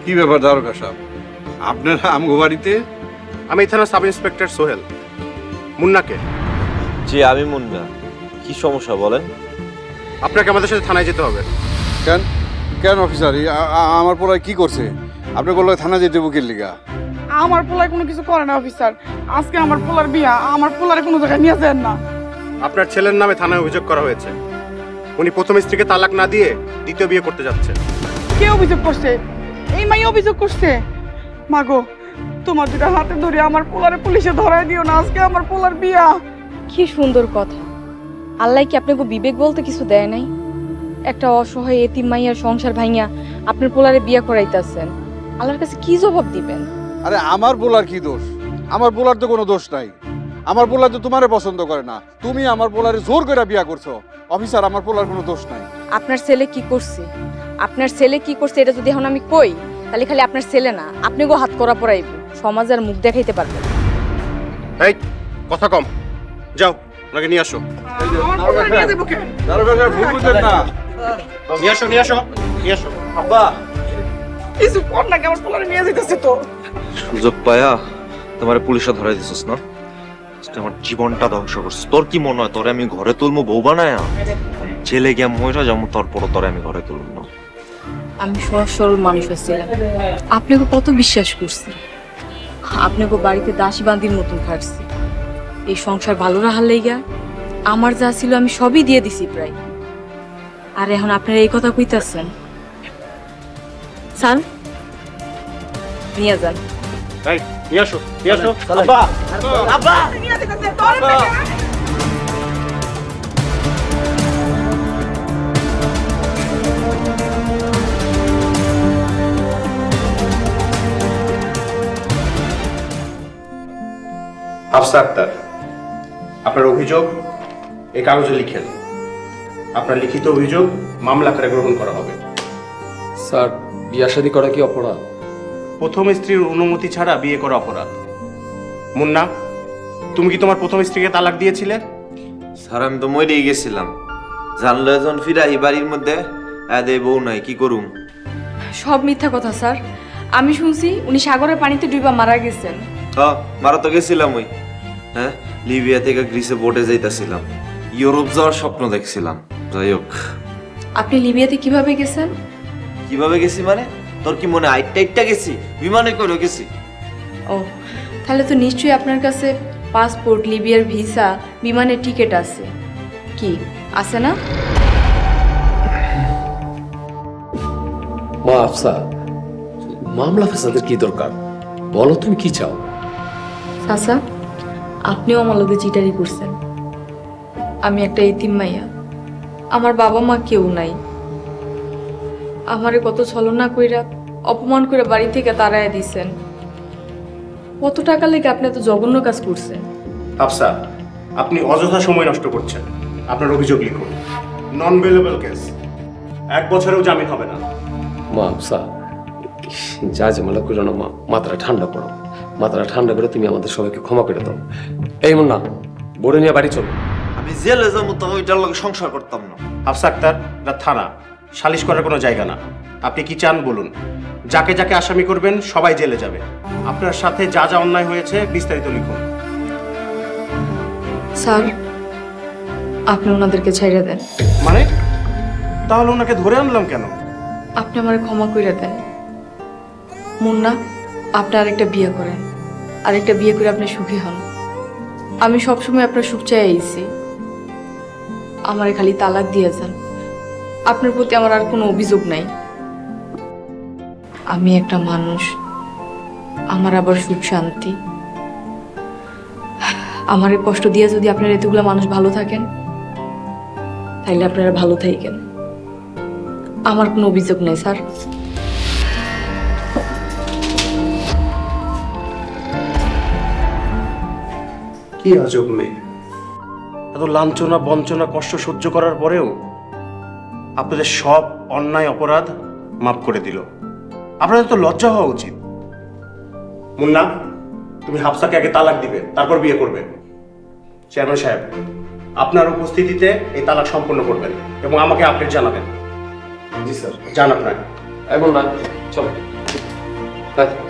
কি ব্যাপার দারোগা সাহেব, আপনারা আমগো বাড়িতে? আমি এই থানার সাব ইন্সপেক্টর সোহেল। মুন্নাকে? জি আমি মুন্না। কি সমস্যা বলেন? আপনাকে আমাদের সাথে থানায় যেতে হবে। কেন কেন অফিসার, আমার পোলায় কি করছে? আপনি বললো থানা যেতে বুকের লিগা। আমার পোলায় কোনো কিছু করে না অফিসার। আজকে আমার পোলার বিয়া, আমার পোলারে কোনো জায়গায় নিয়ে যান না। আপনার ছেলের নামে থানায় অভিযোগ করা হয়েছে। উনি প্রথম স্ত্রীকে তালাক না দিয়ে দ্বিতীয় বিয়ে করতে যাচ্ছে। কে অভিযোগ করছে? এই মাই অভিযোগ করছে? মাগো, তোমার দুটা হাতে ধরে আমার পোলারে পুলিশে ধরায় দিও না, আজকে আমার পোলার বিয়া। কি সুন্দর কথা। আল্লাহ কি আপনাকে বিবেক বলতে কিছু দেয় নাই? একটা অসহায় এতিম মাইয়ার সংসার ভাঙিয়া আপনার পোলারে বিয়া করাইতেছেন, আল্লাহর কাছে কি জবাব দিবেন? আরে আমার পোলার কি দোষ? আমার পোলার তো কোনো দোষ নাই। আমার পোলার তো তোমারে পছন্দ করে না, তুমি আমার পোলারে জোর করে বিয়া করছো। অফিসার, আমার পোলার কোনো দোষ নাই। আপনার ছেলে কি করছে? আপনার ছেলে কি করছে এটা যদি এখন আমি কই, তাহলে খালি আপনার ছেলে না, আপনিও হাত করা পড়াইব, সমাজের মুখ দেখাইতে পারবেন। এই কথা কম, যাও ওনাকে নিয়ে আসো। আমার পোলারে নিয়ে যাবো কেন? দারোগা সাহেব, ভুল বুঝলেন না। নিয়ে আসো নিয়ে আসো নিয়ে আসো। আব্বা, কিছু কর না, আমার পোলারে নিয়ে যেতেছে তো। সুযোগ পায়া তোমার পুলিশে ধরাই দিছিস না? আজকে আমার জীবনটা ধ্বংস করছিস। তোর কি মনে হয় তোরে আমি ঘরে তুলবো বউ বানায়া? জেলে গিয়া মহিলা যেমন তোর পর তোরে আমি ঘরে তুলব না। আমি সহজ সরল মানুষ ছিলাম, আপনাকে কত বিশ্বাস করছি, আপনাকে বাড়িতে দাসী বান্দির মতন খাটছি। এই সংসার ভালো রাখার লাইগা আমার যা ছিল আমি সবই দিয়ে দিছি প্রায়। আর এখন আপনারা এই কথা কইতাছেন? স্যার নিয়ে যান। এই নিয়ে আসো নিয়ে আসো। আব্বা আব্বা নিয়ে যেতেছে তোর থেকে। হাফসা আক্তার, আপনার অভিযোগ এই কাগজে লিখেন। আপনার লিখিত অভিযোগ মামলা আকারে গ্রহণ করা হবে। স্যার, বিয়া শাদী করা কি অপরাধ? প্রথম স্ত্রীর অনুমতি ছাড়া বিয়ে করা অপরাধ। মুন্না, তুমি কি তোমার প্রথম স্ত্রীকে তালাক দিয়েছিলে? স্যার আমি তো মরেই গেছিলাম। জানলে যখন ফিরাই বাড়ির মধ্যে এদে বউ নাই, কি করুম? সব মিথ্যা কথা স্যার। আমি শুনছি উনি সাগরের পানিতে ডুবা মারা গেছেন। হ্যাঁ, মারা তো গেছিলাম ওই। হ্যাঁ, লিবিয়া থেকে গ্রিসে বোটে যাইতাছিলাম, ইউরোপ যাওয়ার স্বপ্ন দেখছিলাম। যাই হোক। আপনি লিবিয়াতে কিভাবে গেছেন? কিভাবে গেছি মানে? তোর কি মনে আইটা গেছি? বিমানে করে গেছি। ও, তাহলে তো নিশ্চয়ই আপনার কাছে পাসপোর্ট, লিবিয়ার ভিসা, বিমানের টিকিট আছে। কি আছে না? মা আফসা, মামলা ফেসাদের কি দরকার? বলো তুমি কি চাও? চাচা, আপনিও আমার লোকে চিটারি করছেন। আমি একটা এতিম মাইয়া, আমার বাবা মা কেউ নাই। আমারে কত ছলনা কইরা অপমান করে বাড়ি থেকে তাড়ায় দিছেন। কত টাকা লেগে আপনি এত জঘন্য কাজ করছেন। হাফসা, আপনি অযথা সময় নষ্ট করছেন। আপনার অভিযোগ লিখুন। নন বেলেবল কেস, 1 বছরেও জামিন হবে না। মা আফসা, যা ঝামেলা করো না মা, মাথাটা ঠান্ডা করো। মাথাটা ঠান্ডা করে তুমি আমাদের সবাইকে ক্ষমা করে দাও। এই মুন্না, বোর্ডে নিয়ে বাড়ি চলো। আমি জেলে যাবো তো ওইটার লোক সংসার করতাম না। হাফসা আক্তার, এটা থানা, সালিশ করার কোনো জায়গা না। আপনি কি চান বলুন? যাকে যাকে আসামি করবেন সবাই জেলে যাবে। আপনার সাথে যা যা অন্যায় হয়েছে বিস্তারিত লিখুন। স্যার, আপনি ওনাদেরকে ছাইড়া দেন। মানে? তাহলে ওনাকে ধরে আনলাম কেন? আপনি আমার ক্ষমা করে দেন। মুন্না, আপনি আরেকটা বিয়ে করেন, আরেকটা বিয়ে করে আপনি সুখী হন। আমি সবসময় আপনার সুখ চাই আইছি। আমারে খালি তালাক দিয়ে যান। আপনার প্রতি আমার আর কোনো অভিযোগ নাই। আমি একটা মানুষ, আমার আবার সুখ শান্তি। আমারে কষ্ট দিয়ে যদি আপনার এতগুলো মানুষ ভালো থাকেন, তাইলে আপনারা ভালো থাকেন। আমার কোনো অভিযোগ নেই স্যার। কি আজব মেয়ে, এত লাঞ্ছনা বঞ্চনা কষ্ট সহ্য করার পরেও আপনাদের সব অন্যায় অপরাধ মাফ করে দিল। আপনাদের তো লজ্জা হওয়া উচিত। মুন্না, তুমি হাফসাকে আগে তালাক দিবে, তারপর বিয়ে করবে। চেয়ারম্যান সাহেব, আপনার উপস্থিতিতে এই তালাক সম্পন্ন করবেন এবং আমাকে আপডেট জানাবেন। জি স্যার। জান আপনার। এই মুন্না, চলো। আয়